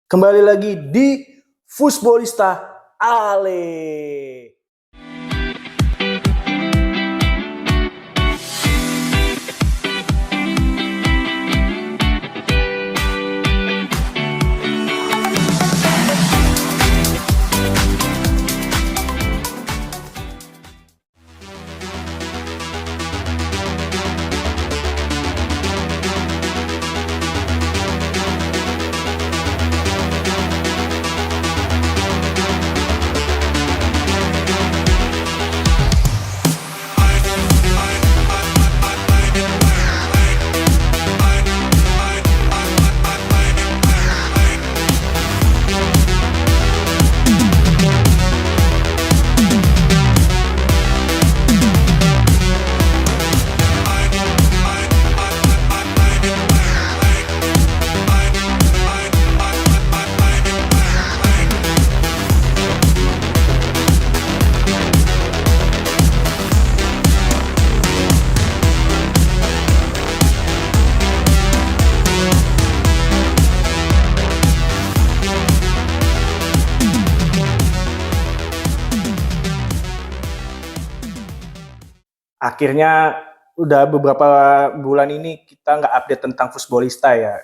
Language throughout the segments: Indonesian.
Kembali lagi di Fusbolista Ale. Akhirnya udah beberapa bulan ini kita nggak update tentang Fusbolista ya.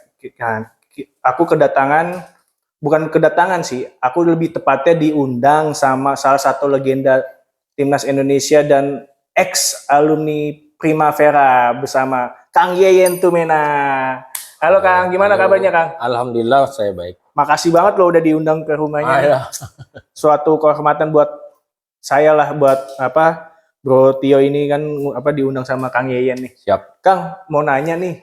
Aku bukan kedatangan sih, aku lebih tepatnya diundang sama salah satu legenda Timnas Indonesia dan ex alumni Primavera bersama Kang Yeyen Tumena. Halo Kang, gimana kabarnya Kang? Alhamdulillah saya baik. Makasih banget loh udah diundang ke rumahnya. Ya. Suatu kehormatan buat saya lah, buat Bro Tio ini kan diundang sama Kang Yeyen nih. Siap. Kang, mau nanya nih.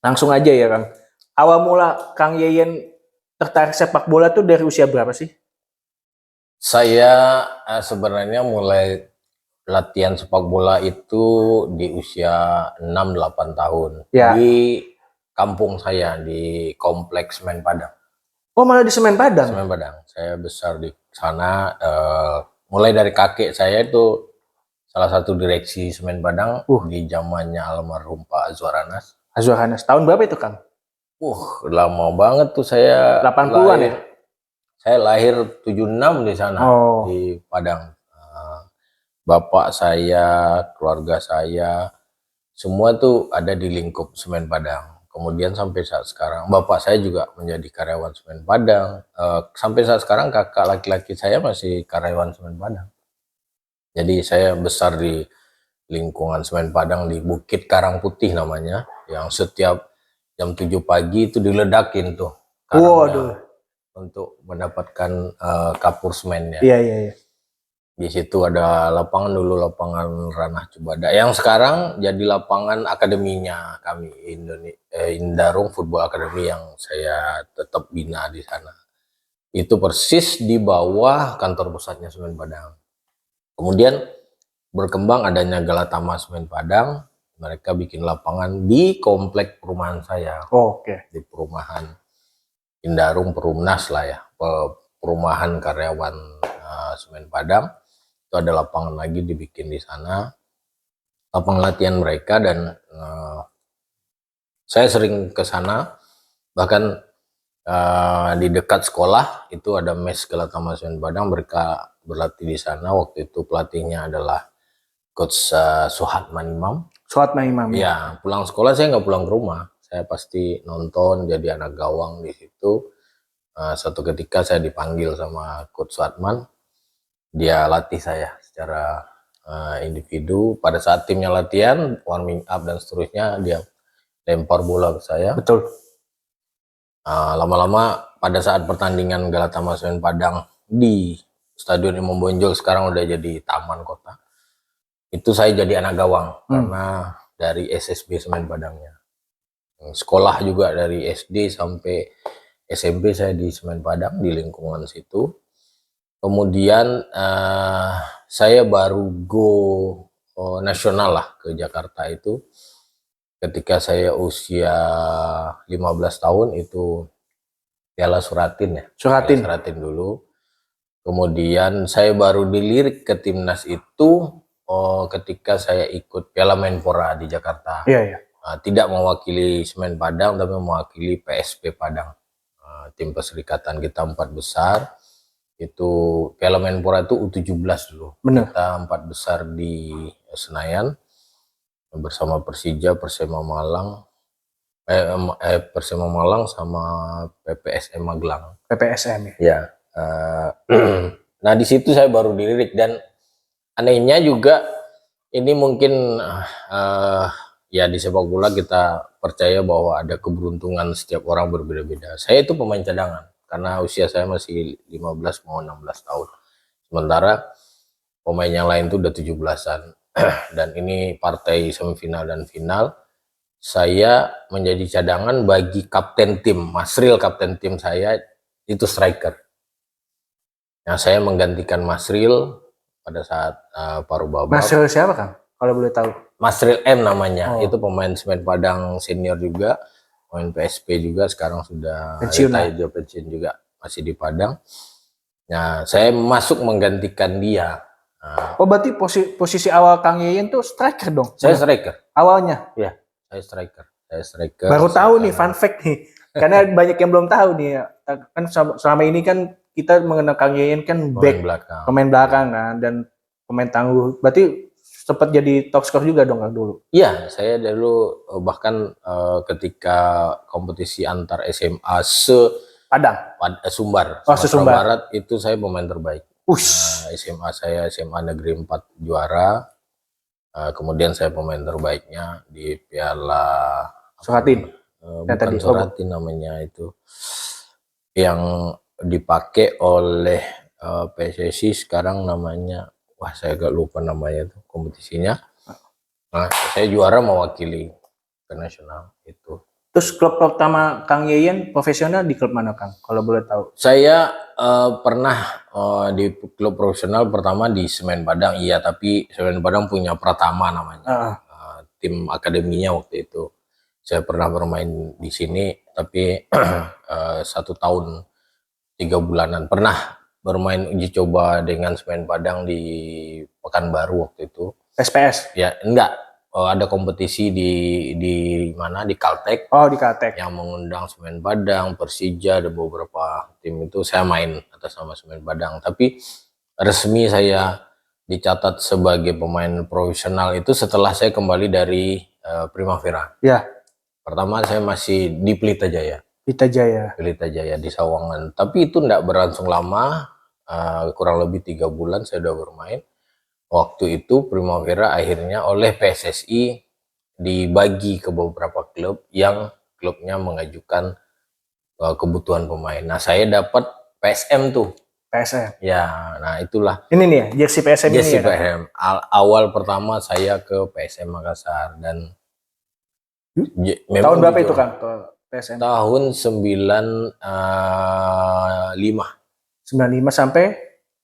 Langsung aja ya Kang. Awal mula Kang Yeyen tertarik sepak bola tuh dari usia berapa sih? Saya sebenarnya mulai latihan sepak bola itu di usia 6-8 tahun. Ya. Di kampung saya, di Kompleks Semen Padang. Oh, malah di Semen Padang? Semen Padang. Saya besar di sana. Mulai dari kakek saya itu salah satu direksi Semen Padang di zamannya almarhum Pak Azwar Anas. Azwar Anas. Tahun berapa itu Kang? Lama banget tuh saya. 80-an ya? Saya lahir 76 di sana, di Padang. Bapak saya, keluarga saya, semua tuh ada di lingkup Semen Padang. Kemudian sampai saat sekarang, bapak saya juga menjadi karyawan Semen Padang. Sampai saat sekarang kakak laki-laki saya masih karyawan Semen Padang. Jadi saya besar di lingkungan Semen Padang di Bukit Karang Putih namanya, yang setiap jam 7 pagi itu diledakin tuh karangnya untuk mendapatkan kapur semennya. Iya. Di situ ada lapangan dulu, lapangan Ranah Cubada, yang sekarang jadi lapangan akademinya kami, Indarung Football Academy, yang saya tetap bina di sana. Itu persis di bawah kantor pusatnya Semen Padang. Kemudian berkembang adanya Galatama Semen Padang, mereka bikin lapangan di komplek perumahan saya. Di perumahan Indarung Perumnas lah ya, perumahan karyawan Semen Padang. Itu ada lapangan lagi dibikin di sana, lapangan latihan mereka, dan saya sering ke sana. Bahkan di dekat sekolah itu ada mes Galatama Semen Padang, mereka berlatih di sana. Waktu itu pelatihnya adalah Coach Suhatman Imam. Ya, pulang sekolah saya nggak pulang ke rumah, saya pasti nonton jadi anak gawang di situ. Suatu ketika saya dipanggil sama Coach Suhatman, dia latih saya secara individu. Pada saat timnya latihan, warming up dan seterusnya, dia lempar bola ke saya. Betul. Lama-lama pada saat pertandingan Galatama Semen Padang di Stadion Imam Bonjol, sekarang udah jadi taman kota, itu saya jadi anak gawang karena dari SSB Semen Padangnya. Sekolah juga dari SD sampai SMP saya di Semen Padang, di lingkungan situ. Kemudian saya baru go nasional lah ke Jakarta itu ketika saya usia 15 tahun, itu Piala Suratin ya. Suratin dulu. Kemudian saya baru dilirik ke timnas itu ketika saya ikut Piala Menpora di Jakarta. Iya. Tidak mewakili Semen Padang, tapi mewakili PSP Padang. tim perserikatan kita 4 besar. Itu Piala Menpora itu U17 dulu. Bener. Kita 4 besar di Senayan bersama Persija, Persema Malang sama PPSM Magelang. PPSM ya. Ya. Nah di situ saya baru dilirik, dan anehnya juga ini mungkin ya di sepak bola kita percaya bahwa ada keberuntungan, setiap orang berbeda-beda. Saya itu pemain cadangan karena usia saya masih 15 mau 16 tahun. Sementara pemain yang lain itu udah 17-an. Dan ini partai semifinal dan final. Saya menjadi cadangan bagi kapten tim, Masril kapten tim saya itu striker. Nah, saya menggantikan Masril pada saat paruh babak. Masril siapa Kang? Kalau boleh tahu. Masril M namanya. Oh. Itu pemain Semen Padang senior juga, pemain PSP juga, sekarang sudah pensiun juga, masih di Padang. Nah, saya masuk menggantikan dia. Nah, Oh berarti posisi awal Kang Yeyen tuh striker dong? saya striker. Awalnya? Ya, saya striker. Baru tahu nih, fun fact nih. Karena banyak yang belum tahu nih. Kan selama ini kan kita mengenal Kang Yeyen kan back, pemain belakang kan, dan pemain tangguh. Berarti sempat jadi top skor juga dong Kang dulu? Iya, saya dulu bahkan ketika kompetisi antar SMA Padang? Sumbar, Oh, Sumbar Barat, itu saya pemain terbaik. SMA saya SMA Negeri 4 juara. Kemudian saya pemain terbaiknya di Piala Suratin. Bukan Suratin namanya itu, yang dipakai oleh PSSI sekarang namanya, wah saya agak lupa namanya itu kompetisinya. Nah, saya juara mewakili ke nasional itu. Terus klub pertama Kang Yeyen profesional di klub mana Kang? Kalau boleh tahu. Saya pernah di klub profesional pertama di Semen Padang, iya, tapi Semen Padang punya Pratama namanya, tim akademinya waktu itu. Saya pernah bermain di sini, tapi 1 tahun 3 bulanan. Pernah bermain uji coba dengan Semen Padang di Pekanbaru waktu itu. SPS? Ya, enggak. Ada kompetisi di mana, di Caltech. Oh, di Caltech. Yang mengundang Semen Padang, Persija, dan beberapa tim itu. Saya main atas nama Semen Padang. Tapi resmi saya dicatat sebagai pemain profesional itu setelah saya kembali dari Primavera. Ya. Pertama saya masih di Pelita Jaya. Pelita Jaya di Sawangan. Tapi itu enggak berlangsung lama, kurang lebih 3 bulan saya udah bermain. Waktu itu Primavera akhirnya oleh PSSI dibagi ke beberapa klub yang klubnya mengajukan kebutuhan pemain. Nah, saya dapat PSM tuh. PSM. Ya, nah itulah. Ini nih ya, jersey PSM ini ya. Jersey PSM. Awal pertama saya ke PSM Makassar, dan tahun berapa itu Kang ke PSM? Tahun 95. 95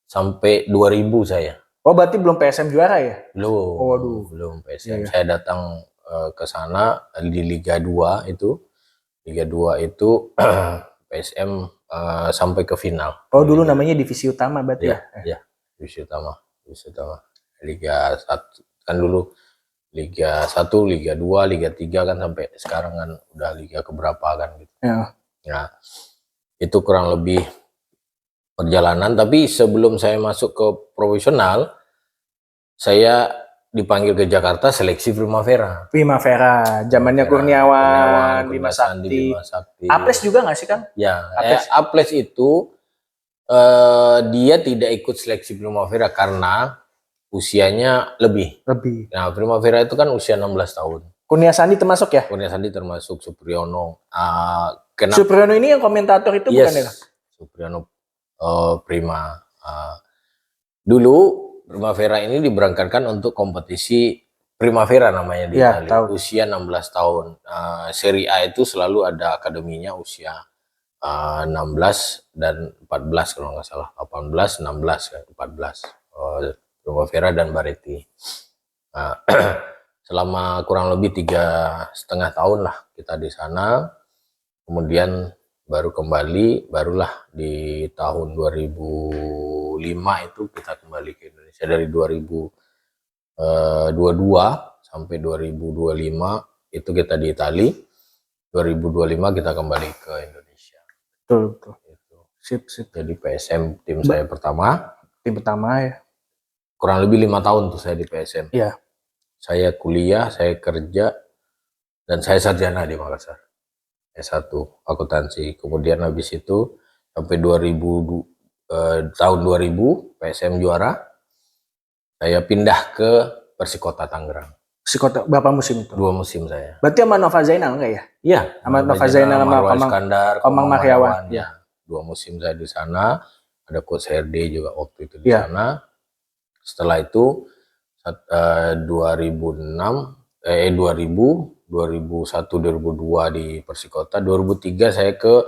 sampai 2000 saya. Oh, berarti belum PSM juara ya? Belum. Oh, waduh. Belum PSM. Iya. Saya datang ke sana di Liga 2 itu. Liga 2 itu PSM sampai ke final. Oh, dulu namanya divisi utama berarti ya? Ya, divisi utama. Liga 1 kan dulu Liga 1, Liga 2, Liga 3 kan, sampai sekarang kan udah liga keberapa kan gitu. Ya. Nah, itu kurang lebih perjalanan. Tapi sebelum saya masuk ke profesional, saya dipanggil ke Jakarta seleksi Primavera. Zamannya Kurniawan, Bima Sakti. Aples juga nggak sih Kang? Ya, Aples itu dia tidak ikut seleksi Primavera karena usianya lebih. Nah, Primavera itu kan usia 16 tahun. Kurnia Sandi termasuk ya? Kurnia Sandi termasuk, Supriyono. Supriyono ini yang komentator itu bukan ya? Supriyono Prima. Dulu Primavera ini diberangkatkan untuk kompetisi Primavera namanya di Italia. Usia 16 tahun. Serie A itu selalu ada akademinya usia 16 dan 14 kalau nggak salah. 18, 16, 14. Primavera dan Baretti. Selama kurang lebih 3,5 tahun lah kita di sana. Kemudian baru kembali, barulah di tahun 2005 itu kita kembali ke Indonesia. Dari 2022 sampai 2025 itu kita di Itali. 2025 kita kembali ke Indonesia. betul. Gitu. Sip. Jadi PSM tim saya pertama. Tim pertama ya. Kurang lebih 5 tahun tuh saya di PSM. Iya. Saya kuliah, saya kerja, dan saya sarjana di Makassar. S1 akuntansi. Kemudian habis itu sampai tahun 2000 PSM juara, saya pindah ke Persikota Tangerang. Persikota berapa musim itu? 2 musim saya. Berarti sama Nova Zainal enggak ya? Iya, Sama Nova Zainal sama Marwah Iskandar, Komang Mariawan. Ya. 2 musim saya di sana. Ada Coach HRD juga waktu itu di Iya. sana. Setelah itu 2006 2000 2001 2002 di Persikota, 2003 saya ke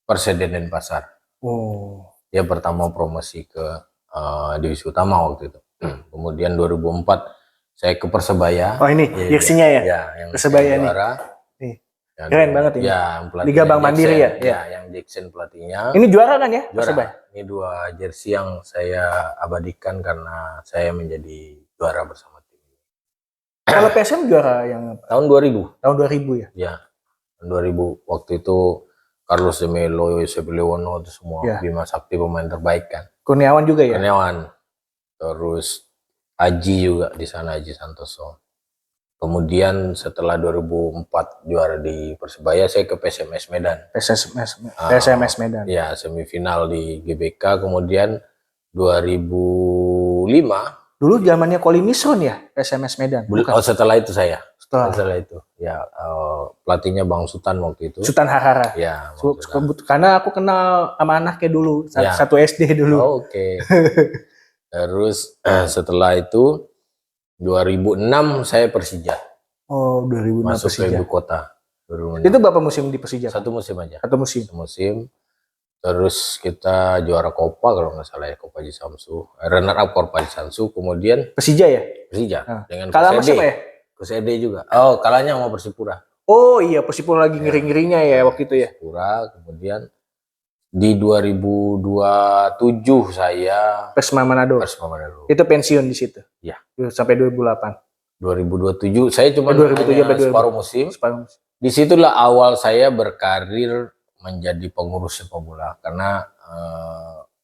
Perseden Denpasar. Oh. Ya pertama promosi ke divisi utama waktu itu. Kemudian 2004 saya ke Persebaya. Oh ini jersinya ya? Ya, yang Persebaya nih. Nih. Keren banget ini. Ya, Liga Bank Mandiri ya? Ya, yang Jackson pelatihnya. Ini juara kan ya? Juara. Persebaya? Ini 2 jersey yang saya abadikan karena saya menjadi juara bersama tim. Kalau PSM juara yang tahun 2000. Tahun 2000 ya? Ya, tahun 2000. Waktu itu Carlos de Melo, Yosep Lewono itu semua Bima Sakti pemain terbaik kan. Kurniawan juga ya? Kurniawan. Terus Aji juga di sana, Aji Santoso. Kemudian setelah 2004 juara di Persebaya, saya ke PSMS Medan. PSMS Medan. Ya, semifinal di GBK. Kemudian 2005. Dulu zamannya Koli Misron ya, PSMS Medan. Oh, setelah itu saya. Setelah itu. Ya, pelatihnya Bang Sultan waktu itu. Sultan Harara. Ya. Karena aku kenal sama anaknya dulu, satu SD dulu. Oh, oke. Terus setelah itu 2006 saya Persija. Oh, 2006 masuk Persija. ke ibu kota. 2006. Itu berapa musim di Persija? 1 musim aja. 1 musim. 1 musim. Terus kita juara Copa kalau nggak salah ya, Copa Haji Samsu. Runner up Copa Haji Samsu. Kemudian Persija ya? Persija. Dengan kalah sama siapa ya? Persede juga. Oh, kalahnya sama Persipura. Oh iya, Persipura lagi ngeri-ngerinya ya waktu itu ya. Persipura. Kemudian di 2027 saya Persema Manado. Itu pensiun di situ. Ya. Sampai 2008. 2027 saya cuma separuh musim. Di situlah awal saya berkarir menjadi pengurus sepak bola karena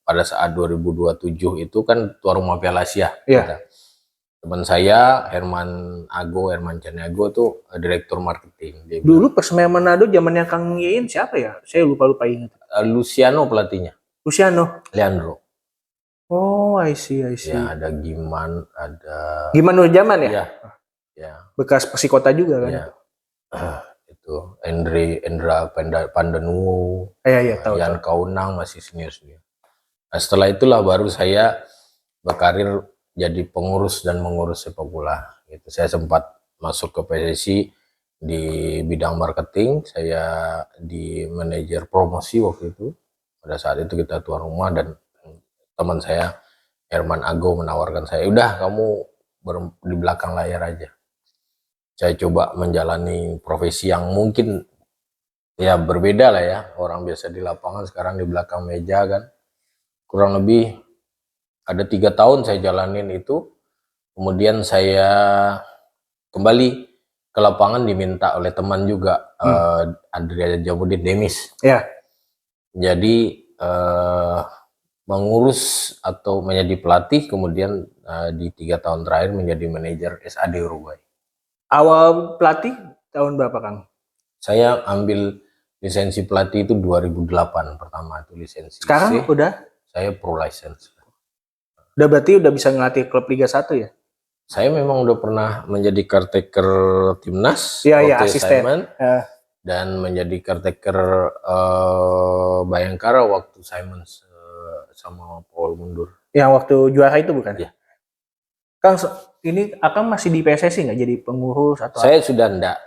pada saat 2027 itu kan tuan rumah Piala Asia. Iya. Teman saya Herman Caniago tuh direktur marketing. Dia dulu Persema Manado zamannya Kang Yein siapa ya? Saya lupa ingat. Luciano pelatihnya. Luciano. Leandro. Oh, I see. Ya, ada Giman Nurjaman ya? Iya. Ya. Bekas Persikota juga kan? Ya. Itu Endra Pandanuwo. Iya, tahu. Yan Kaunang masih senior. Nah, setelah itulah baru saya berkarir jadi pengurus dan mengurus sepak bola. Gitu. Saya sempat masuk ke PSSI di bidang marketing, saya di manajer promosi waktu itu. Pada saat itu kita tuan rumah dan teman saya Herman Ago menawarkan saya, udah kamu di belakang layar aja. Saya coba menjalani profesi yang mungkin ya berbeda lah ya. Orang biasa di lapangan, sekarang di belakang meja kan. Kurang lebih ada 3 tahun saya jalanin itu. Kemudian saya kembali ke lapangan diminta oleh teman juga, Andrea Jamudin Demis. Ya. Jadi mengurus atau menjadi pelatih, kemudian di 3 tahun terakhir menjadi manajer SAD Uruguay. Awal pelatih tahun berapa Kang? Saya ambil lisensi pelatih itu 2008 pertama itu lisensi. Sekarang udah? Saya pro license. Udah berarti udah bisa ngelatih klub Liga 1 ya? Saya memang udah pernah menjadi caretaker timnas, asisten. Dan menjadi caretaker Bayangkara waktu Simon sama Paul mundur. Yang waktu juara itu bukan? Ya. Kang, ini Akang masih di PSSI nggak jadi pengurus atau? Saya sudah enggak.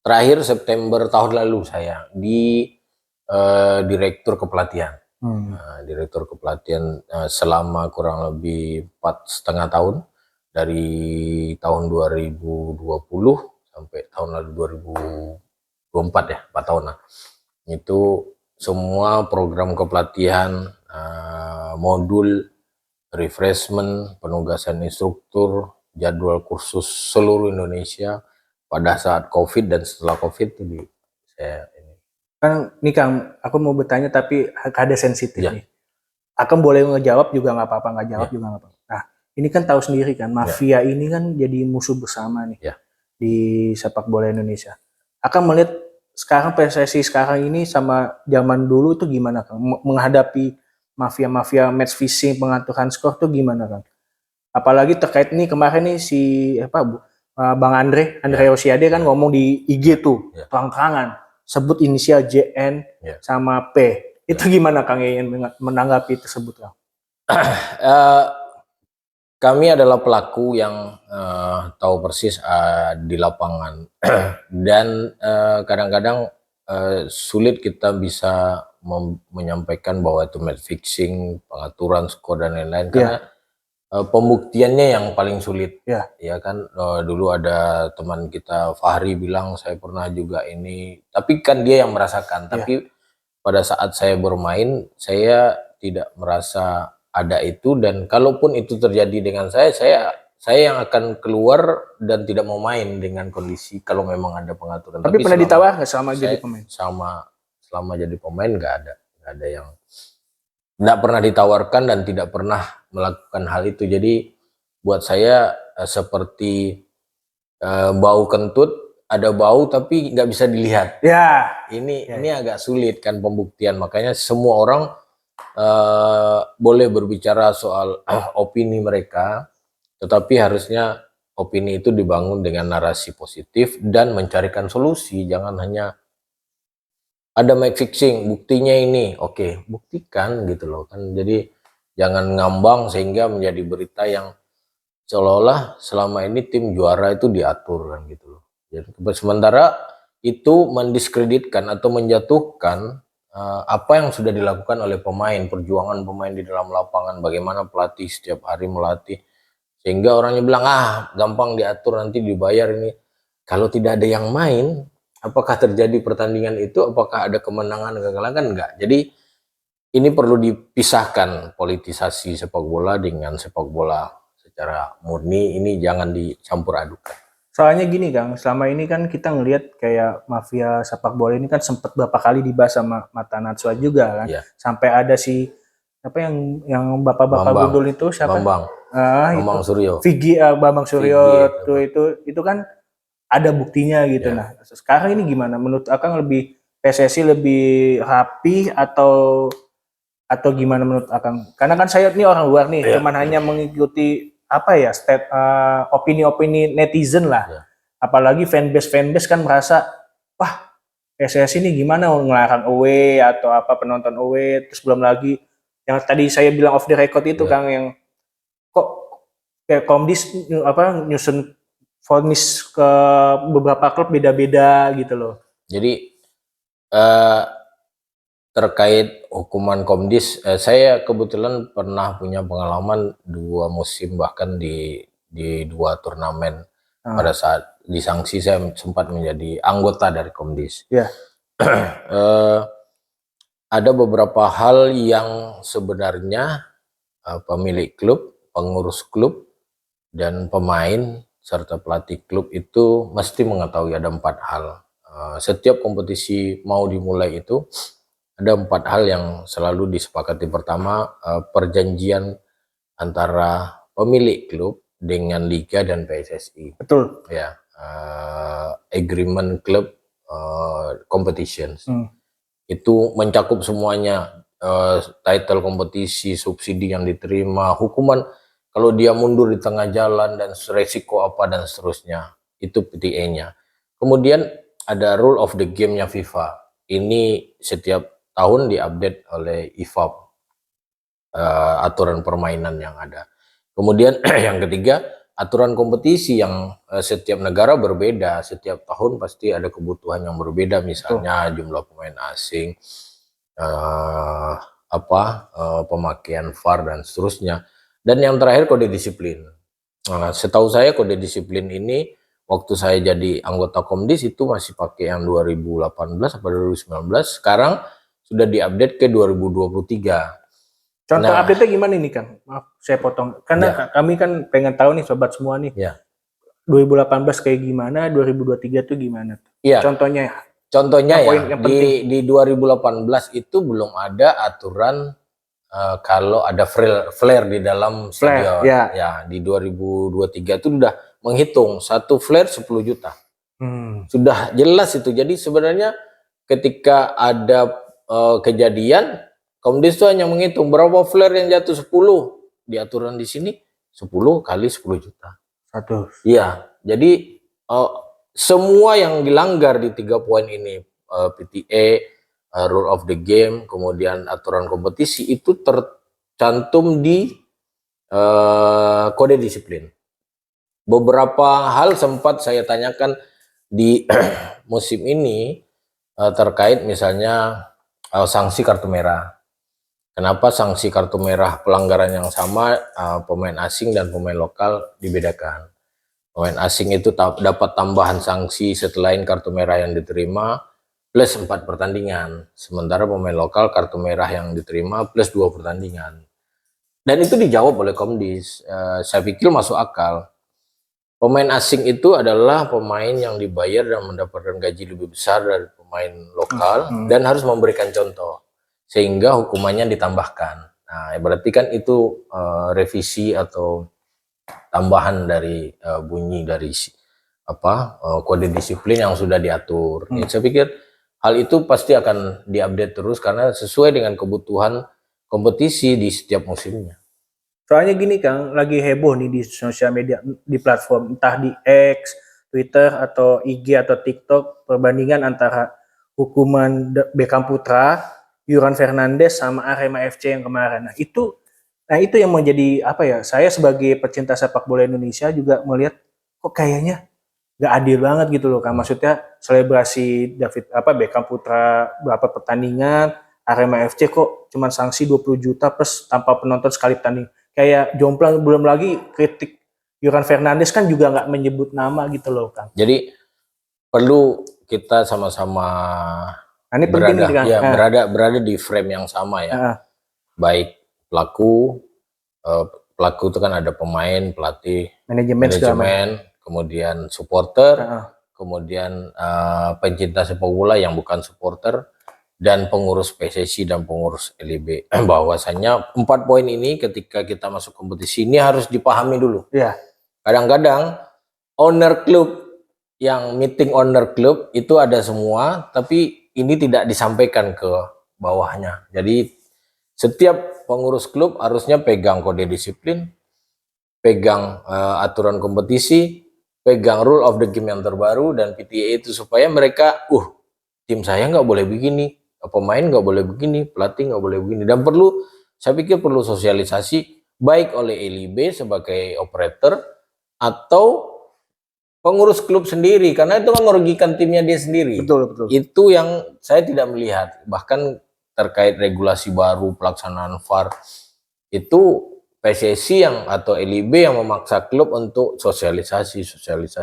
Terakhir September tahun lalu saya di direktur kepelatihan. Direktur kepelatihan selama kurang lebih 4,5 tahun, dari tahun 2020 sampai tahun lalu 2024 ya, 4 tahunan. Itu semua program kepelatihan, modul, refreshment, penugasan instruktur, jadwal kursus seluruh Indonesia pada saat COVID dan setelah COVID itu saya ini. Kan nih Kang, aku mau bertanya tapi ada sensitif Ya. nih. Akang boleh ngejawab juga nggak apa-apa, nggak jawab Ya. juga nggak apa-apa. Nah, ini kan tahu sendiri kan, mafia ini kan jadi musuh bersama nih Ya. di sepak bola Indonesia. Akang melihat sekarang PSSI sekarang ini sama zaman dulu itu gimana Kang? Menghadapi mafia-mafia match fixing, pengaturan skor tuh gimana Kang? Apalagi terkait nih kemarin nih si Bang Andre Rosiade kan ngomong di IG tuh terang-terangan sebut inisial JN sama P. Itu gimana Kang ingin menanggapi tersebut Kang? Kami adalah pelaku yang tahu persis di lapangan dan kadang-kadang sulit kita bisa menyampaikan bahwa itu match fixing, pengaturan skor dan lain-lain karena pembuktiannya yang paling sulit. Ya kan dulu ada teman kita Fahri bilang saya pernah juga ini, tapi kan dia yang merasakan. Tapi pada saat saya bermain saya tidak merasa ada itu, dan kalaupun itu terjadi dengan saya yang akan keluar dan tidak mau main dengan kondisi kalau memang ada pengaturan. Tapi pernah ditawar nggak selama jadi pemain? Selama jadi pemain nggak ada yang nggak pernah ditawarkan dan tidak pernah melakukan hal itu. Jadi buat saya seperti bau kentut, ada bau tapi nggak bisa dilihat. Ini agak sulit kan pembuktian, makanya semua orang boleh berbicara soal opini mereka, tetapi harusnya opini itu dibangun dengan narasi positif dan mencarikan solusi. Jangan hanya ada match fixing, buktinya ini, oke, buktikan gitu loh kan. Jadi jangan ngambang sehingga menjadi berita yang seolah-olah selama ini tim juara itu diatur kan gitu loh. Jadi sementara itu mendiskreditkan atau menjatuhkan apa yang sudah dilakukan oleh pemain, perjuangan pemain di dalam lapangan, bagaimana pelatih setiap hari melatih, sehingga orangnya bilang gampang diatur, nanti dibayar ini. Kalau tidak ada yang main, apakah terjadi pertandingan itu, apakah ada kemenangan kegagalan, kan enggak. Jadi ini perlu dipisahkan politisasi sepak bola dengan sepak bola secara murni, ini jangan dicampur adukan. Soalnya gini Kang, selama ini kan kita ngelihat kayak mafia sepak bola ini kan sempat berapa kali dibahas sama Mata Najwa juga kan. Sampai ada si apa yang bapak-bapak gundul itu siapa? Bambang Suryo. Bambang Suryo itu kan ada buktinya gitu. Nah, sekarang ini gimana? Menurut Akang lebih PSSI lebih rapi atau gimana menurut Akang? Karena kan saya ini orang luar nih, cuman hanya mengikuti apa ya, opini-opini netizen lah. Apalagi fanbase kan merasa, wah PSSI ini gimana ngelarang away atau apa penonton away, terus belum lagi yang tadi saya bilang off the record itu Kang, yang kok kayak Komdis nyusun vonis ke beberapa klub beda-beda gitu loh. Jadi terkait hukuman Komdis, saya kebetulan pernah punya pengalaman 2 musim bahkan di 2 turnamen. Pada saat disanksi saya sempat menjadi anggota dari Komdis. Ada beberapa hal yang sebenarnya pemilik klub, pengurus klub, dan pemain serta pelatih klub itu mesti mengetahui ada 4 hal. Setiap kompetisi mau dimulai itu ada 4 hal yang selalu disepakati. Pertama, perjanjian antara pemilik klub dengan liga dan PSSI. Betul. Ya, agreement club competitions. Itu mencakup semuanya, title kompetisi, subsidi yang diterima, hukuman kalau dia mundur di tengah jalan dan resiko apa dan seterusnya. Itu PTA-nya. Kemudian ada rule of the game-nya FIFA. Ini setiap tahun diupdate oleh IFAB, aturan permainan yang ada. Kemudian yang ketiga, aturan kompetisi yang setiap negara berbeda, setiap tahun pasti ada kebutuhan yang berbeda, misalnya jumlah pemain asing, pemakaian VAR dan seterusnya. Dan yang terakhir kode disiplin. Setahu saya kode disiplin ini waktu saya jadi anggota Komdis itu masih pakai yang 2018 atau 2019, sekarang sudah diupdate ke 2023. Contoh update-nya gimana nih Kang? Maaf saya potong. Karena kami kan pengen tahu nih sobat semua nih. 2018 kayak gimana, 2023 tuh gimana? Contohnya. contohnya Yang ya, poin yang penting. di 2018 itu belum ada aturan kalau ada flare di dalam Flare, stadion. ya. Ya, di 2023 itu udah menghitung satu flare 10 juta. Sudah jelas itu. Jadi sebenarnya ketika ada kejadian, Komdis itu hanya menghitung berapa flare yang jatuh 10. Di aturan di sini 10 kali 10 juta. Satu. Iya, jadi semua yang dilanggar di 3 poin ini, PTA, rule of the game, kemudian aturan kompetisi itu tercantum di kode disiplin. Beberapa hal sempat saya tanyakan di musim ini terkait misalnya sanksi kartu merah. Kenapa sanksi kartu merah pelanggaran yang sama pemain asing dan pemain lokal dibedakan? Pemain asing itu dapat tambahan sanksi setelah kartu merah yang diterima plus 4 pertandingan. Sementara pemain lokal kartu merah yang diterima plus 2 pertandingan. Dan itu dijawab oleh Komdis. Saya pikir masuk akal. Pemain asing itu adalah pemain yang dibayar dan mendapatkan gaji lebih besar dari pemain lokal dan harus memberikan contoh. Sehingga hukumannya ditambahkan. Nah, berarti kan itu revisi atau tambahan dari bunyi dari kode disiplin yang sudah diatur. Ya, saya pikir hal itu pasti akan diupdate terus karena sesuai dengan kebutuhan kompetisi di setiap musimnya. Soalnya gini Kang, lagi heboh nih di sosial media, di platform entah di X, Twitter atau IG atau TikTok, perbandingan antara hukuman Beckham Putra, Yuran Fernandes sama Arema FC yang kemarin. Nah itu yang menjadi apa ya? Saya sebagai pecinta sepak bola Indonesia juga melihat kok kayaknya nggak adil banget gitu loh Kang. Maksudnya selebrasi Beckham Putra berapa pertandingan, Arema FC kok cuma sanksi 20 juta plus tanpa penonton sekali pertandingan. Kayak jomplang, belum lagi kritik Yuran Fernandes kan juga nggak menyebut nama gitu loh Kang. Jadi perlu kita sama-sama Ini penting nih Kang. berada di frame yang sama ya. Baik pelaku itu kan ada pemain, pelatih, manajemen, kemudian supporter, kemudian pencinta sepak bola yang bukan supporter, dan pengurus PSSI dan pengurus LIB. Bahwasanya 4 poin ini ketika kita masuk kompetisi ini harus dipahami dulu. Iya. Kadang-kadang owner klub yang meeting owner klub itu ada semua, tapi ini tidak disampaikan ke bawahnya. Jadi setiap pengurus klub harusnya pegang kode disiplin, pegang aturan kompetisi, pegang rule of the game yang terbaru dan PTA itu supaya mereka, tim saya nggak boleh begini, pemain nggak boleh begini, pelatih nggak boleh begini. Dan saya pikir perlu sosialisasi baik oleh LIB sebagai operator atau pengurus klub sendiri, karena itu kan merugikan timnya dia sendiri. Betul. Itu yang saya tidak melihat. Bahkan terkait regulasi baru pelaksanaan VAR itu PSSI atau LIB yang memaksa klub untuk sosialisasi.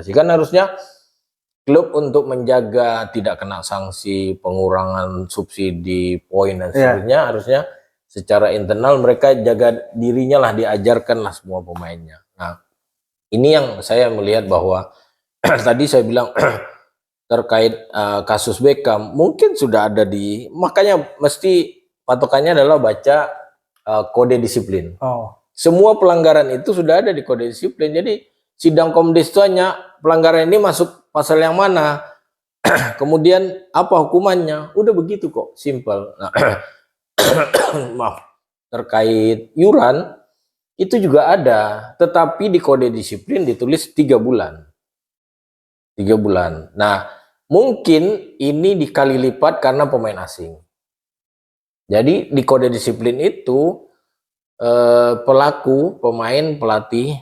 Kan harusnya klub untuk menjaga tidak kena sanksi, pengurangan subsidi, poin dan sebagainya, harusnya secara internal mereka jaga dirinya lah, diajarkan lah semua pemainnya. Nah, ini yang saya melihat bahwa tadi saya bilang terkait kasus Beckham mungkin sudah ada makanya mesti patokannya adalah baca kode disiplin. Semua pelanggaran itu sudah ada di kode disiplin. Jadi sidang Komdis itu hanya pelanggaran ini masuk pasal yang mana, kemudian apa hukumannya, udah begitu kok, simple. Nah, maaf, terkait Yuran itu juga ada, tetapi di kode disiplin ditulis 3 bulan. 3 bulan. Nah, mungkin ini dikali lipat karena pemain asing. Jadi di kode disiplin itu pelaku, pemain, pelatih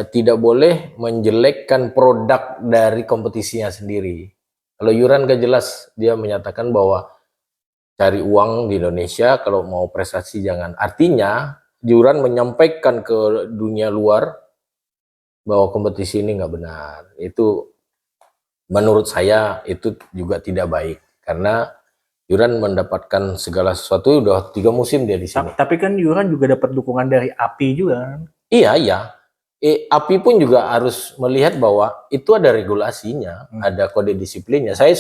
tidak boleh menjelekkan produk dari kompetisinya sendiri. Kalau Yuran gak jelas, dia menyatakan bahwa cari uang di Indonesia, kalau mau prestasi jangan. Artinya Yuran menyampaikan ke dunia luar bahwa kompetisi ini nggak benar. Itu menurut saya itu juga tidak baik, karena Yuran mendapatkan segala sesuatu, udah 3 musim dia di sini. Tapi kan Yuran juga dapat dukungan dari API juga. Iya. API pun juga harus melihat bahwa itu ada regulasinya, ada kode disiplinnya. Saya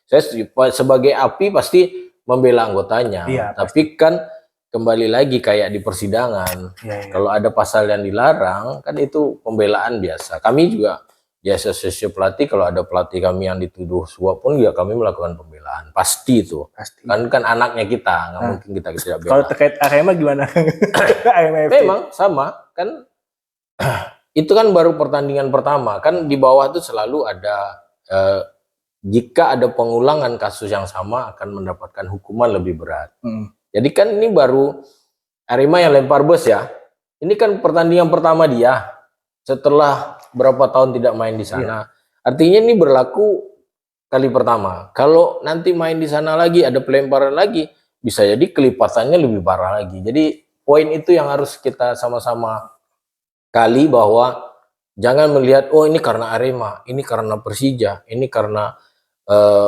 Saya sebagai API pasti membela anggotanya. Iya, Tapi kan kembali lagi kayak di persidangan, kalau ada pasal yang dilarang, kan itu pembelaan biasa. Kami juga di asosiasi pelatih, kalau ada pelatih kami yang dituduh suap pun ya kami melakukan pembelaan. Pasti itu. Pasti. Kan anaknya kita, nggak mungkin kita tidak bela. Kalau terkait Arema gimana? Arema FC. Memang sama, kan itu kan baru pertandingan pertama. Kan di bawah itu selalu ada jika ada pengulangan kasus yang sama akan mendapatkan hukuman lebih berat. Jadi kan ini baru Arema yang lempar bus ya. Ini kan pertandingan pertama dia setelah berapa tahun tidak main di sana. Artinya ini berlaku kali pertama. Kalau nanti main di sana lagi ada pelemparan lagi, bisa jadi kelipatannya lebih parah lagi. Jadi poin itu yang harus kita sama-sama kali, bahwa jangan melihat oh ini karena Arema, ini karena Persija, ini karena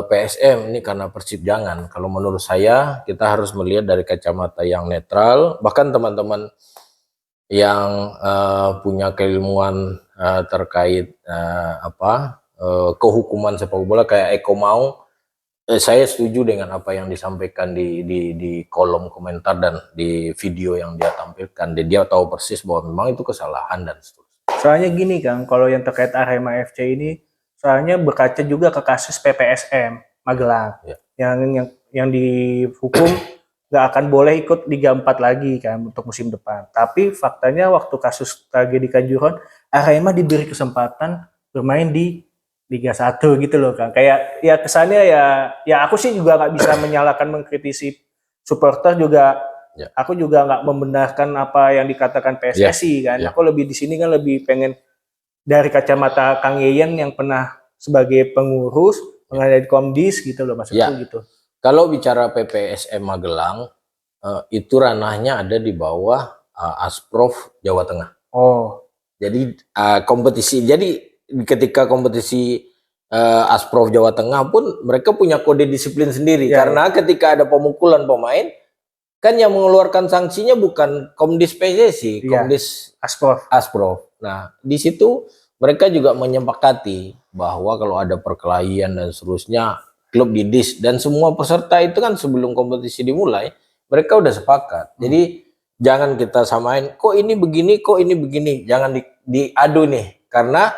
PSM, ini karena Persib. Jangan. Kalau menurut saya kita harus melihat dari kacamata yang netral. Bahkan teman-teman yang punya keilmuan terkait kehukuman sepak bola kayak Eko Mau, saya setuju dengan apa yang disampaikan di kolom komentar dan di video yang dia tampilkan. Dia tahu persis bahwa memang itu kesalahan dan seterusnya. Soalnya gini Kang, kalau yang terkait Arema FC ini, soalnya berkaca juga ke kasus PPSM Magelang, yang dihukum nggak akan boleh ikut Liga 4 lagi kan untuk musim depan. Tapi faktanya waktu kasus tragedi Kanjuruhan, Arema diberi kesempatan bermain di Liga 1 gitu loh Kang. Kayak ya kesannya ya aku sih juga nggak bisa menyalahkan, mengkritisi supporter juga. Aku juga nggak membenarkan apa yang dikatakan PSSI kan. Aku lebih di sini kan lebih pengen dari kacamata Kang Yeyen yang pernah sebagai pengurus mengenai Komdis gitu loh, maksudku gitu. Kalau bicara PPSM Magelang, itu ranahnya ada di bawah Asprof Jawa Tengah. Jadi kompetisi, jadi ketika kompetisi Asprof Jawa Tengah pun mereka punya kode disiplin sendiri. Karena ketika ada pemukulan pemain, kan yang mengeluarkan sanksinya bukan Komdis PSSI, Komdis Asprof. Nah, di situ mereka juga menyepakati bahwa kalau ada perkelahian dan seterusnya, klub didis, dan semua peserta itu kan sebelum kompetisi dimulai mereka udah sepakat. Jadi jangan kita samain kok ini begini, kok ini begini, jangan diadu nih, karena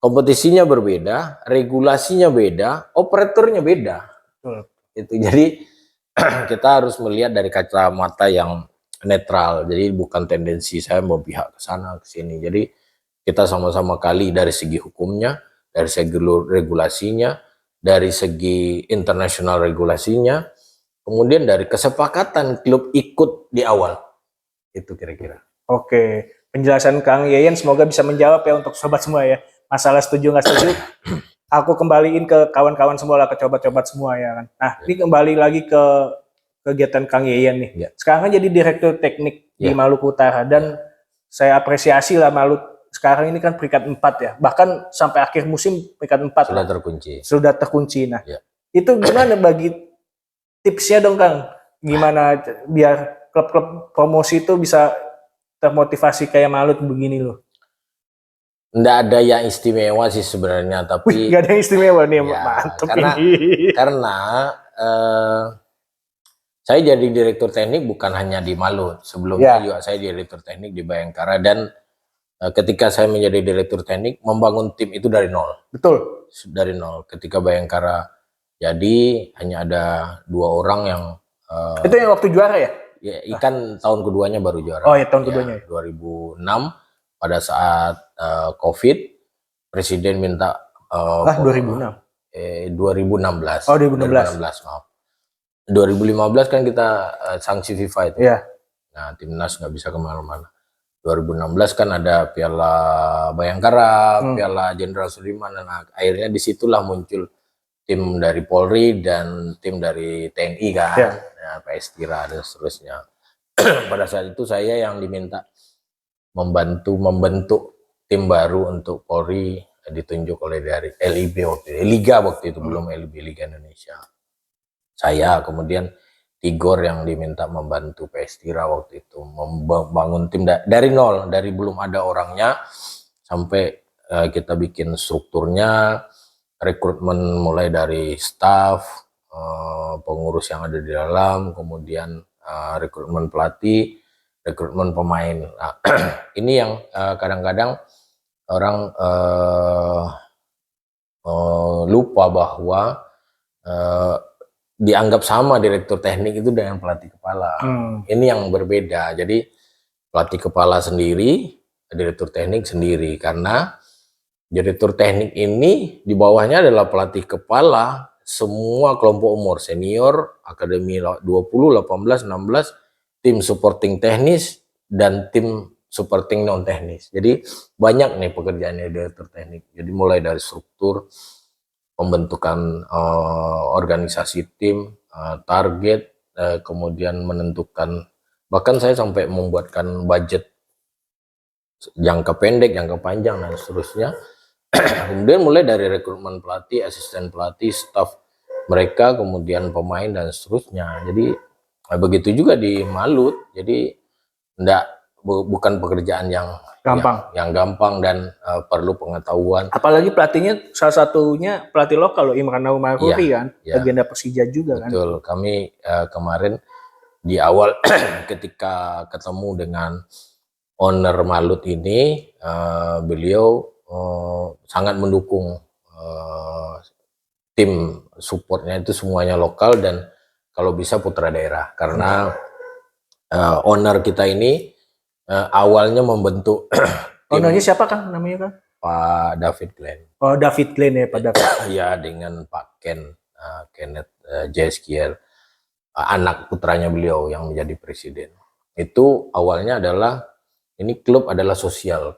kompetisinya berbeda, regulasinya beda, operatornya beda. Itu jadi kita harus melihat dari kacamata yang netral. Jadi bukan tendensi saya mau pihak ke sana ke sini. Jadi kita sama-sama kali dari segi hukumnya, dari segi regulasinya, dari segi internasional regulasinya, kemudian dari kesepakatan klub ikut di awal. Itu kira-kira. Oke, penjelasan Kang Yeyen semoga bisa menjawab ya untuk sobat semua ya. Masalah setuju nggak setuju, aku kembaliin ke kawan-kawan semua lah, ke cobat-cobat semua ya kan. Nah, ini kembali lagi ke kegiatan Kang Yeyen nih. Sekarang kan jadi direktur teknik di Maluku Utara, dan saya apresiasi lah Maluku sekarang ini kan peringkat 4 ya. Bahkan sampai akhir musim peringkat 4 sudah terkunci. Sudah terkunci. Nah, itu gimana bagi tipsnya dong Kang? Gimana biar klub-klub promosi itu bisa termotivasi kayak Malut begini loh? Nggak ada yang istimewa sih sebenarnya, tapi nggak ada yang istimewa nih, mantap ini. Karena saya jadi direktur teknik bukan hanya di Malut, sebelumnya juga saya direktur teknik di Bayangkara, dan ketika saya menjadi direktur teknik membangun tim itu dari nol. Betul. Dari nol. Ketika Bayangkara jadi hanya ada 2 orang yang itu yang waktu juara ya? Ya, ikan tahun keduanya baru juara. Oh ya, tahun keduanya. 2006 pada saat COVID, presiden minta 2006. 2016. Oh, 2016. Maaf. 2015 kan kita sanksi FIFA itu. Nah, timnas nggak bisa kemana-mana. 2016 kan ada Piala Bayangkara, Piala Jenderal Sudirman, dan akhirnya disitulah muncul tim dari Polri dan tim dari TNI kan, PS Tira dan seterusnya. Pada saat itu saya yang diminta membentuk tim baru untuk Polri, ditunjuk oleh dari LIB waktu itu, Liga waktu itu, belum LIB, Liga Indonesia. Saya kemudian Tigor yang diminta membantu PS Tira waktu itu, membangun tim dari nol, dari belum ada orangnya sampai kita bikin strukturnya, rekrutmen mulai dari staff, pengurus yang ada di dalam, kemudian rekrutmen pelatih, rekrutmen pemain. Nah, ini yang kadang-kadang orang lupa bahwa dianggap sama direktur teknik itu dengan pelatih kepala. Ini yang berbeda. Jadi pelatih kepala sendiri, direktur teknik sendiri, karena direktur teknik ini di bawahnya adalah pelatih kepala semua kelompok umur, senior, akademi 20, 18, 16, tim supporting teknis dan tim supporting non teknis. Jadi banyak nih pekerjaannya direktur teknik. Jadi mulai dari struktur, pembentukan organisasi tim, target, kemudian menentukan, bahkan saya sampai membuatkan budget jangka pendek, jangka panjang, dan seterusnya. Kemudian mulai dari rekrutmen pelatih, asisten pelatih, staf mereka, kemudian pemain dan seterusnya. Jadi begitu juga di Malut. Jadi bukan pekerjaan yang gampang dan perlu pengetahuan. Apalagi pelatihnya salah satunya pelatih lokal loh, Imran Al-Maruri kan, legenda Persija juga. Betul. Kan. Kami kemarin di awal ketika ketemu dengan owner Malut ini, beliau sangat mendukung tim supportnya itu semuanya lokal dan kalau bisa putra daerah, karena owner kita ini awalnya membentuk ownernya siapa kan namanya kan? Pak David Glenn. Oh, David Glenn ya, Pak David. Ya, dengan Pak Kenneth Jeskiel, anak putranya beliau yang menjadi presiden. Itu awalnya adalah ini klub adalah sosial,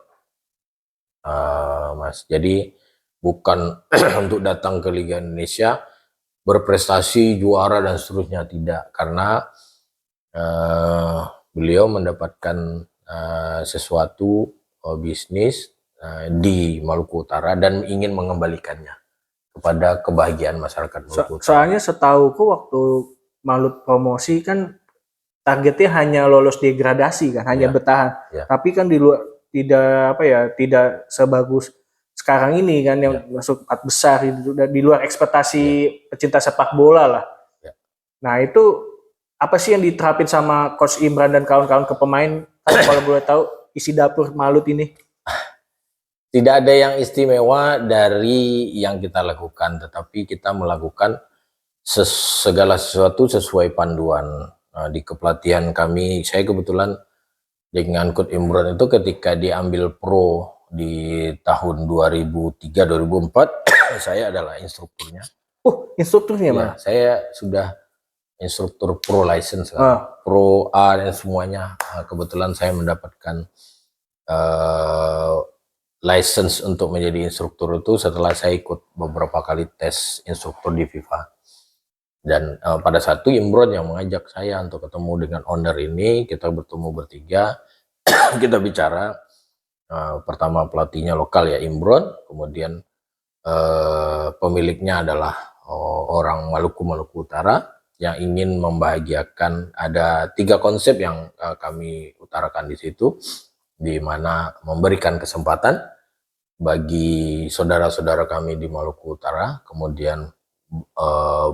Mas. Jadi bukan untuk datang ke Liga Indonesia berprestasi juara dan seterusnya, tidak, karena beliau mendapatkan sesuatu bisnis di Maluku Utara dan ingin mengembalikannya kepada kebahagiaan masyarakat Maluku Utara. Soalnya setauku waktu Malut promosi kan targetnya hanya lolos degradasi kan, hanya bertahan. Tapi kan di luar tidak sebagus sekarang ini kan yang masuk 4 besar itu, di luar ekspektasi pecinta sepak bola lah. Nah, itu apa sih yang diterapin sama Coach Imran dan kawan-kawan ke pemain? Kalau boleh tahu isi dapur Malut ini. Tidak ada yang istimewa dari yang kita lakukan, tetapi kita melakukan segala sesuatu sesuai panduan. Di kepelatihan kami, saya kebetulan dengan Coach Imran itu ketika diambil pro di tahun 2003-2004, saya adalah instrukturnya. Oh, instrukturnya ya, saya sudah instruktur pro license, pro A dan semuanya. Kebetulan saya mendapatkan license untuk menjadi instruktur itu setelah saya ikut beberapa kali tes instruktur di FIFA. Dan pada saat itu Imron yang mengajak saya untuk ketemu dengan owner ini. Kita bertemu bertiga, kita bicara. Pertama pelatihnya lokal ya Imron, kemudian pemiliknya adalah orang Maluku Utara yang ingin membahagiakan. Ada 3 konsep yang kami utarakan di situ, di mana memberikan kesempatan bagi saudara-saudara kami di Maluku Utara, kemudian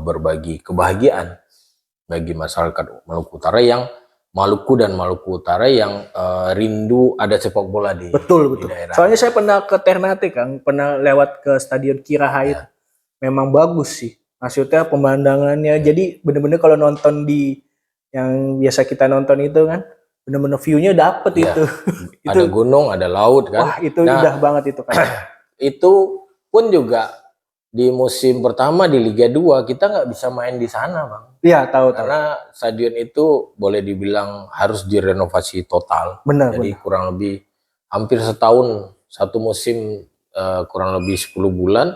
berbagi kebahagiaan bagi masyarakat Maluku Utara yang Maluku Utara yang rindu ada sepak bola di daerah. Soalnya saya pernah ke Ternate, Kang, pernah lewat ke Stadion Kirahait. Memang bagus sih. Maksudnya pemandangannya. Jadi bener-bener kalau nonton di yang biasa kita nonton itu kan, bener-bener view-nya dapet itu. Ada gunung, ada laut kan. Wah, itu indah banget itu kan. Itu pun juga di musim pertama di Liga 2 kita nggak bisa main di sana, Bang. Iya, tahu. Karena stadion itu boleh dibilang harus direnovasi total. Jadi kurang lebih hampir setahun, satu musim kurang lebih 10 bulan.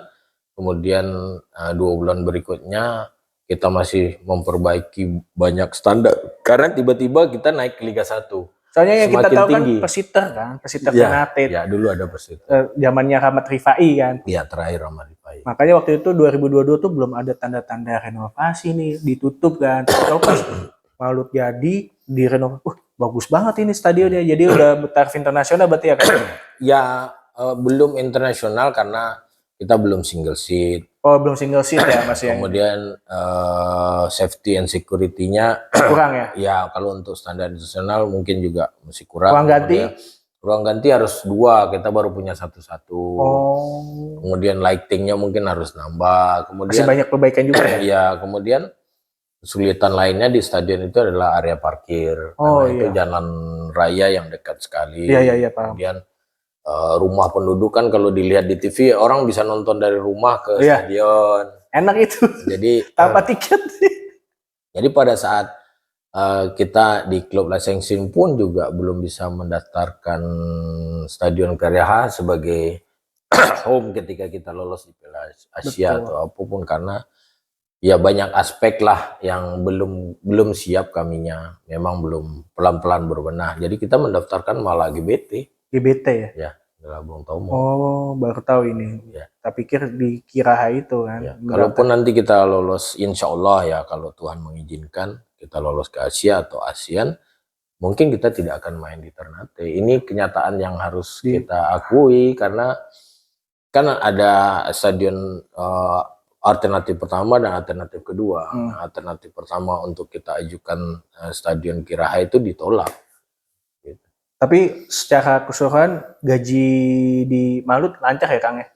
Kemudian 2 bulan berikutnya kita masih memperbaiki banyak standar. Karena tiba-tiba kita naik ke Liga 1. Soalnya yang kita tahu tinggi. Kan Persiter kan, Persiter Ternate. Ya, dulu ada Persiter. Zamannya Rahmat Rifai kan. Iya, terakhir Rahmat Rifai. Makanya waktu itu 2022 tuh belum ada tanda-tanda renovasi nih, ditutup kan. Tapi pas Malut jadi direnovasi. Bagus banget ini stadionnya. Jadi udah bertaraf internasional berarti ya kan? Ya, belum internasional karena kita belum single seat. Oh, belum single seat ya masih yang Kemudian safety and security-nya kurang ya. ya kalau untuk standar internasional mungkin juga masih kurang. Ruang ganti? Ruang ganti harus 2, kita baru punya 1. Oh, Kemudian lighting-nya mungkin harus nambah. masih Kemudian banyak perbaikan juga ya. ya, kemudian kesulitan lainnya di stadion itu adalah area parkir. Oh, Karena itu iya. jalan raya yang dekat sekali. Iya, paham. Kemudian rumah penduduk kan kalau dilihat di TV orang bisa nonton dari rumah ke Iya. stadion. Enak itu. Jadi Tanpa tiket. jadi pada saat kita di klub Lasengsin pun juga belum bisa mendaftarkan Stadion Karyaha sebagai home ketika kita lolos di Piala Asia. Betul. Atau apapun, karena ya banyak aspek lah yang belum siap kaminya, memang belum pelan-pelan berbenah. Jadi kita mendaftarkan malah GBT. GBT ya. Ya, Gelabung Tomo. Oh, baru tahu ini. Ya. Tak pikir di Kiraha itu kan. Ya. Kalaupun nanti kita lolos, insya Allah ya kalau Tuhan mengizinkan kita lolos ke Asia atau ASEAN, mungkin kita tidak akan main di Ternate. Ini kenyataan yang harus kita akui, karena kan ada stadion alternatif pertama dan alternatif kedua. Nah, alternatif pertama untuk kita ajukan Stadion Kiraha itu ditolak. Gitu. Tapi secara keseluruhan gaji di Malut lancar ya Kang ya?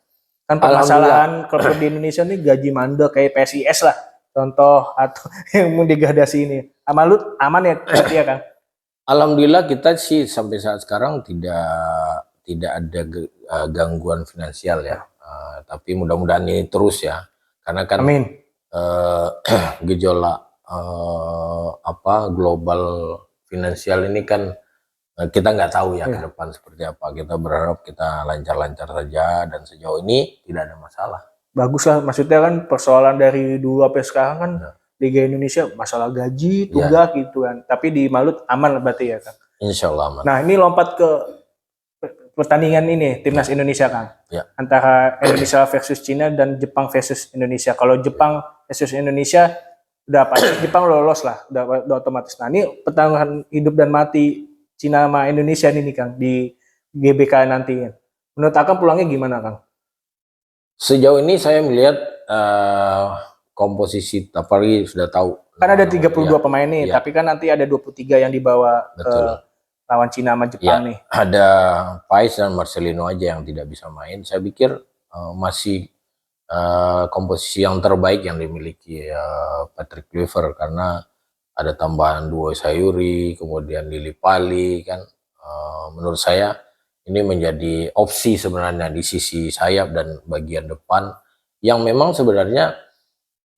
Kan permasalahan klub di Indonesia ini gaji mandek kayak PSIS lah contoh, atau yang mau degradasi ini. Malut aman ya berarti ya Kang? Alhamdulillah kita sih sampai saat sekarang tidak ada gangguan finansial ya. Tapi mudah-mudahan ini terus ya. Karena kan Amin. Gejolak global finansial ini kan kita nggak tahu ya ke depan seperti apa. Kita berharap kita lancar-lancar saja, dan sejauh ini tidak ada masalah. Bagus lah, maksudnya kan persoalan dari dulu sampai sekarang kan Liga Indonesia masalah gaji, tunggak gitu kan. Tapi di Malut aman berarti ya Kang? Insya Allah aman. Nah ini lompat ke pertandingan ini Timnas Indonesia Kang. Antara Indonesia versus Cina dan Jepang versus Indonesia. Kalau Jepang versus Indonesia udah pasti Jepang lolos lah, udah otomatis. Nah ini pertarungan hidup dan mati Cina sama Indonesia ini Kang di GBK nanti. Menurut Akang pulangnya gimana Kang? Sejauh ini saya melihat komposisi, apalagi sudah tahu. Kan ada 32 pemain nih, tapi kan nanti ada 23 yang dibawa ke lawan Cina sama Jepang nih. Ada Pais dan Marcelino aja yang tidak bisa main. Saya pikir masih komposisi yang terbaik yang dimiliki Patrick Kluivert, karena ada tambahan duo Sayuri, kemudian Lili Pali kan. Menurut saya ini menjadi opsi sebenarnya di sisi sayap dan bagian depan, yang memang sebenarnya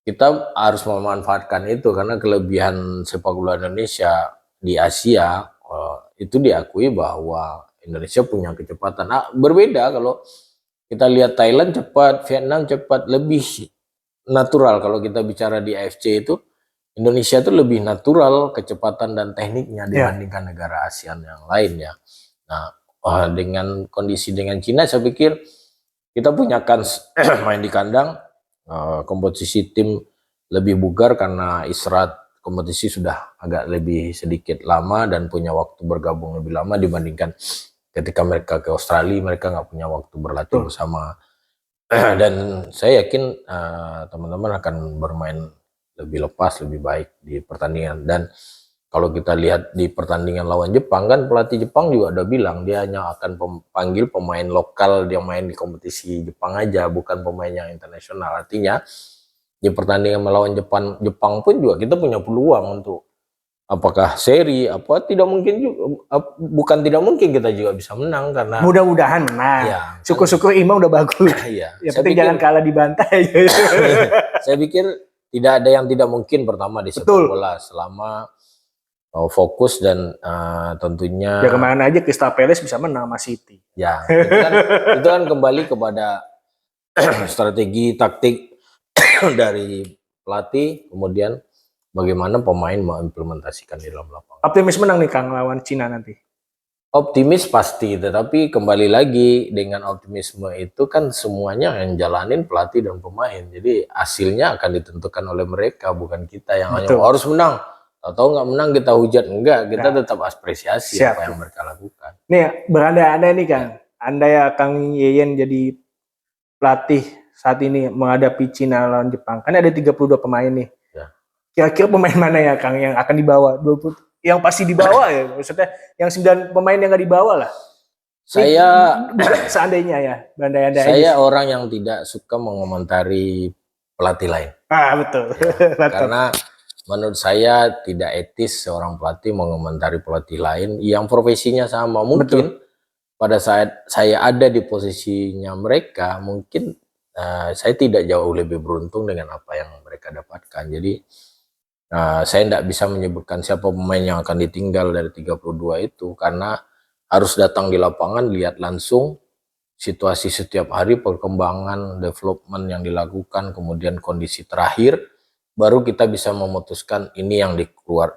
kita harus memanfaatkan itu, karena kelebihan sepak bola Indonesia di Asia itu diakui bahwa Indonesia punya kecepatan. Berbeda kalau kita lihat Thailand cepat, Vietnam cepat, lebih natural. Kalau kita bicara di AFC itu, Indonesia itu lebih natural kecepatan dan tekniknya dibandingkan negara ASEAN yang lainnya. Nah, dengan kondisi dengan Cina, saya pikir kita punya kans main di kandang. Komposisi tim lebih bugar karena istirahat kompetisi sudah agak lebih sedikit lama dan punya waktu bergabung lebih lama dibandingkan ketika mereka ke Australia. Mereka nggak punya waktu berlatih bersama. Dan saya yakin teman-teman akan bermain lebih lepas, lebih baik di pertandingan. Dan kalau kita lihat di pertandingan lawan Jepang, kan pelatih Jepang juga udah bilang dia hanya akan panggil pemain lokal yang main di kompetisi Jepang aja, bukan pemain yang internasional. Artinya di pertandingan melawan Jepang pun juga kita punya peluang untuk apakah seri, tidak mungkin juga, bukan tidak mungkin kita juga bisa menang, karena mudah-mudahan menang. Ya, syukur-syukur Ima udah bagus. Iya. Ya penting jangan kalah di bantai. Saya pikir tidak ada yang tidak mungkin pertama di sepak bola selama fokus dan tentunya ya kemana aja Crystal Palace bisa menang sama City. Ya, itu kan kembali kepada strategi taktik dari pelatih, kemudian bagaimana pemain mengimplementasikan di dalam lapangan. Optimis menang nih Kang lawan Cina nanti? Optimis pasti, tetapi kembali lagi dengan optimisme itu kan semuanya yang jalanin pelatih dan pemain. Jadi hasilnya akan ditentukan oleh mereka, bukan kita yang hanya harus menang. Atau nggak menang kita hujat, enggak, kita tetap apresiasi apa yang mereka lakukan. Nih berandai-andai nih Kang, andai ya Kang Yeyen jadi pelatih saat ini menghadapi Cina lawan Jepang, kan ada 32 pemain nih. Ya. Kira-kira pemain mana ya Kang yang akan dibawa? 20 yang pasti dibawa ya, maksudnya yang 9 pemain yang nggak dibawa lah. Saya Seandainya ya, bandai-bandai saya aja. orang yang tidak suka mengomentari pelatih lain. Betul. Ya, Mantap. karena menurut saya tidak etis seorang pelatih mengomentari pelatih lain yang profesinya sama. Mungkin pada saat saya ada di posisinya mereka, mungkin saya tidak jauh lebih beruntung dengan apa yang mereka dapatkan. Jadi saya tidak bisa menyebutkan siapa pemain yang akan ditinggal dari 32 itu, karena harus datang di lapangan, lihat langsung situasi setiap hari, perkembangan, development yang dilakukan, kemudian kondisi terakhir, baru kita bisa memutuskan ini yang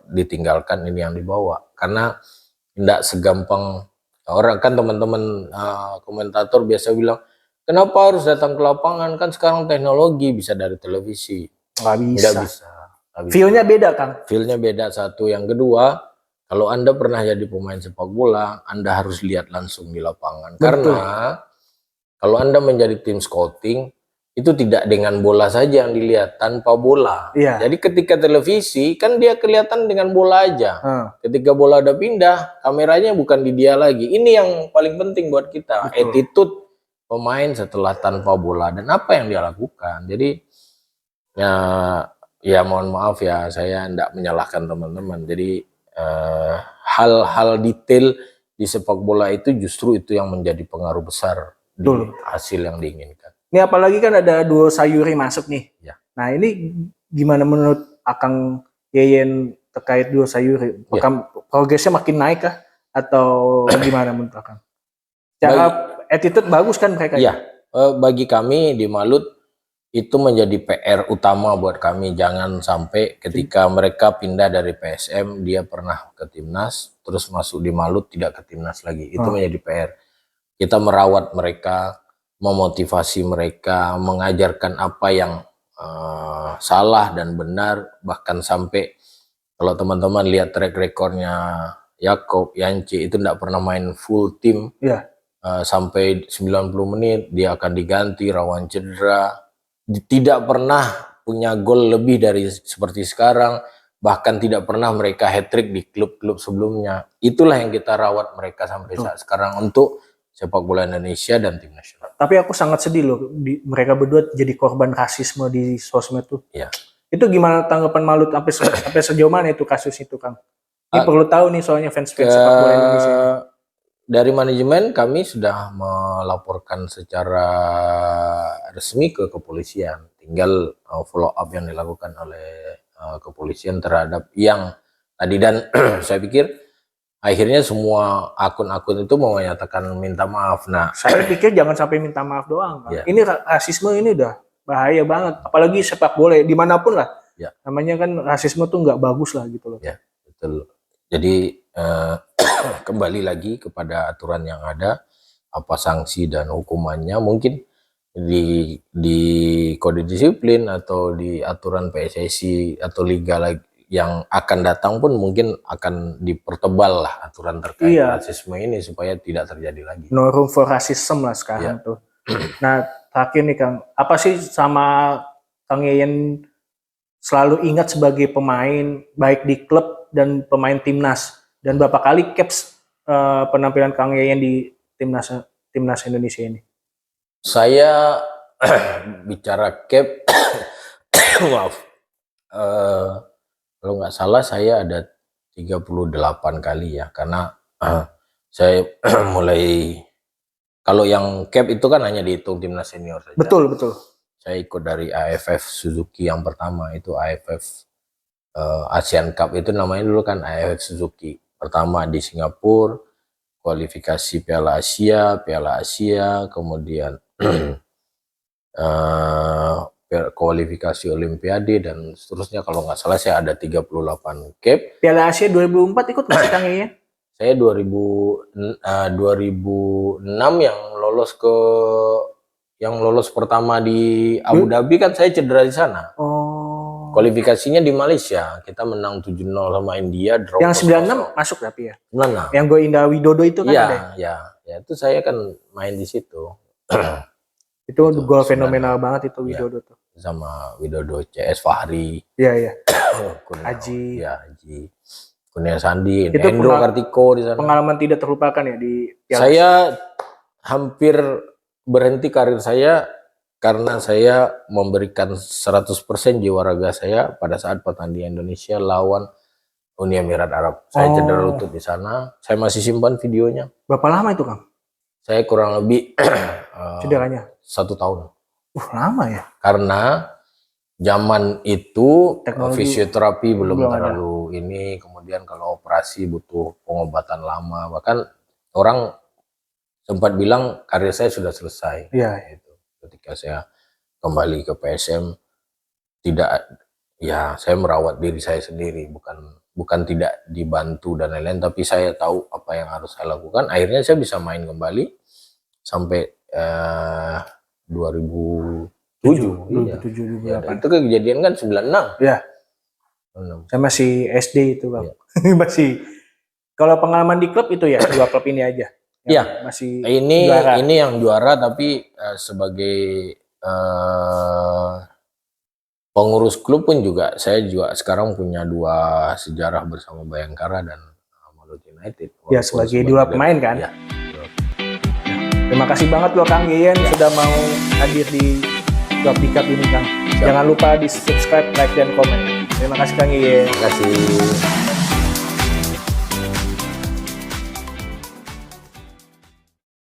ditinggalkan, ini yang dibawa. Karena tidak segampang orang, kan teman-teman komentator biasa bilang, kenapa harus datang ke lapangan, kan sekarang teknologi bisa dari televisi. Nggak bisa. Nggak bisa. Feel-nya beda, Kang. Feel-nya beda, satu. Yang kedua, kalau Anda pernah jadi pemain sepak bola, Anda harus lihat langsung di lapangan. Betul. Karena kalau Anda menjadi tim scouting, itu tidak dengan bola saja yang dilihat, tanpa bola. Iya. Jadi ketika televisi, kan dia kelihatan dengan bola aja. Ketika bola udah pindah, kameranya bukan di dia lagi. Ini yang paling penting buat kita. Betul. Attitude pemain setelah tanpa bola, dan apa yang dia lakukan. Jadi, ya mohon maaf ya, saya tidak menyalahkan teman-teman. Jadi hal-hal detail di sepak bola itu justru itu yang menjadi pengaruh besar di hasil yang diinginkan. Ini apalagi kan ada duo Sayuri masuk nih. Ya. Nah ini gimana menurut Akang Yeyen terkait duo Sayuri? Progresnya makin naik kah? Atau gimana menurut Akang? Cara attitude bagus kan mereka? Iya, bagi kami di Malut itu menjadi PR utama buat kami. Jangan sampai ketika mereka pindah dari PSM, dia pernah ke timnas, terus masuk di Malut tidak ke timnas lagi. Itu menjadi PR. Kita merawat mereka, memotivasi mereka, mengajarkan apa yang salah dan benar. Bahkan sampai kalau teman-teman lihat track recordnya Yakob, Yanci, itu tidak pernah main full tim. Sampai 90 menit dia akan diganti, rawan cedera. Tidak pernah punya gol lebih dari seperti sekarang, bahkan tidak pernah mereka hat-trick di klub-klub sebelumnya. Itulah yang kita rawat mereka sampai saat sekarang untuk sepak bola Indonesia dan tim nasional. Tapi aku sangat sedih loh, mereka berdua jadi korban rasisme di sosmed tuh. Ya. Itu gimana tanggapan Malut sampai sejauh mana itu kasus itu, Kang? Ini perlu tahu nih soalnya fans-fans sepak bola Indonesia. Dari manajemen kami sudah melaporkan secara resmi ke kepolisian. Tinggal follow up yang dilakukan oleh kepolisian terhadap yang tadi, dan saya pikir akhirnya semua akun-akun itu mau menyatakan minta maaf. Nah, saya pikir jangan sampai minta maaf doang, Kang. Ini rasisme ini udah bahaya banget, apalagi sepak bola dimanapun lah. Namanya kan rasisme tuh nggak bagus lah gitu loh. Ya, betul. Jadi kembali lagi kepada aturan yang ada, apa sanksi dan hukumannya. Mungkin di kode disiplin atau di aturan PSSI atau liga yang akan datang pun mungkin akan dipertebal lah aturan terkait rasisme ini supaya tidak terjadi lagi. No room for racism lah sekarang tuh. Nah, terakhir nih Kang, apa sih sama Kang Yeyen selalu ingat sebagai pemain baik di klub dan pemain timnas, dan berapa kali caps penampilan Kang Yeyen di timnas Indonesia ini? Saya bicara cap, maaf, kalau nggak salah saya ada 38 kali ya, karena saya mulai, kalau yang cap itu kan hanya dihitung timnas senior saja. Betul, betul. Saya ikut dari AFF Suzuki yang pertama, itu AFF Asian Cup itu namanya dulu kan AFF Suzuki. Pertama di Singapura, kualifikasi Piala Asia, kemudian kualifikasi Olimpiade dan seterusnya. Kalau nggak salah saya ada 38 cap. Piala Asia 2004 ikut nggak sih Kang Yeyen? Saya 2006 yang lolos pertama di Abu Dhabi, kan saya cedera di sana. Kualifikasinya di Malaysia, kita menang 7-0 sama India, draw. Yang 96 masuk tapi ya? 96. Yang Go Indah Widodo itu kan ada? Ya, itu saya kan main di situ. Itu Itu gol 96. fenomenal banget itu Iya. Widodo tuh. Sama Widodo, CS Fahri, Iya, iya. Kurniawan, Haji. ya Haji, Kurnia Sandi, Itu Endro Kartiko di sana. pengalaman tidak terlupakan ya di Piala Saya hampir berhenti karir saya karena saya memberikan 100% jiwa raga saya pada saat pertandingan Indonesia lawan Uni Emirat Arab. Saya cedera lutut di sana. Saya masih simpan videonya. Berapa lama itu, Kang? Saya kurang lebih Cederanya? 1 tahun. Lama ya? Karena zaman itu Teknologi fisioterapi belum belum ada. terlalu ini. Kemudian kalau operasi butuh pengobatan lama. Bahkan orang sempat bilang karir saya sudah selesai. Iya. Itu ketika saya kembali ke PSM, tidak, ya saya merawat diri saya sendiri, bukan tidak dibantu dan lain-lain, tapi saya tahu apa yang harus saya lakukan. Akhirnya saya bisa main kembali sampai 2007. Iya. 2007 Ya, itu kejadian kan 96. Ya. 96. Saya masih SD itu, Bang. Iya. Masih. Kalau pengalaman di klub itu ya, 2 klub ini aja. Iya. Masih Ini juara. ini yang juara, tapi sebagai pengurus klub pun juga saya juga sekarang punya 2 sejarah bersama Bayangkara dan Maluku United. Ya, sebagai 2 pemain kan. Ya. Terima kasih banget loh Kang Yeyen sudah mau hadir di Klub Bikap ini, Kang. Jangan lupa di subscribe, like, dan komen. Terima kasih Kang Yeyen. Terima kasih.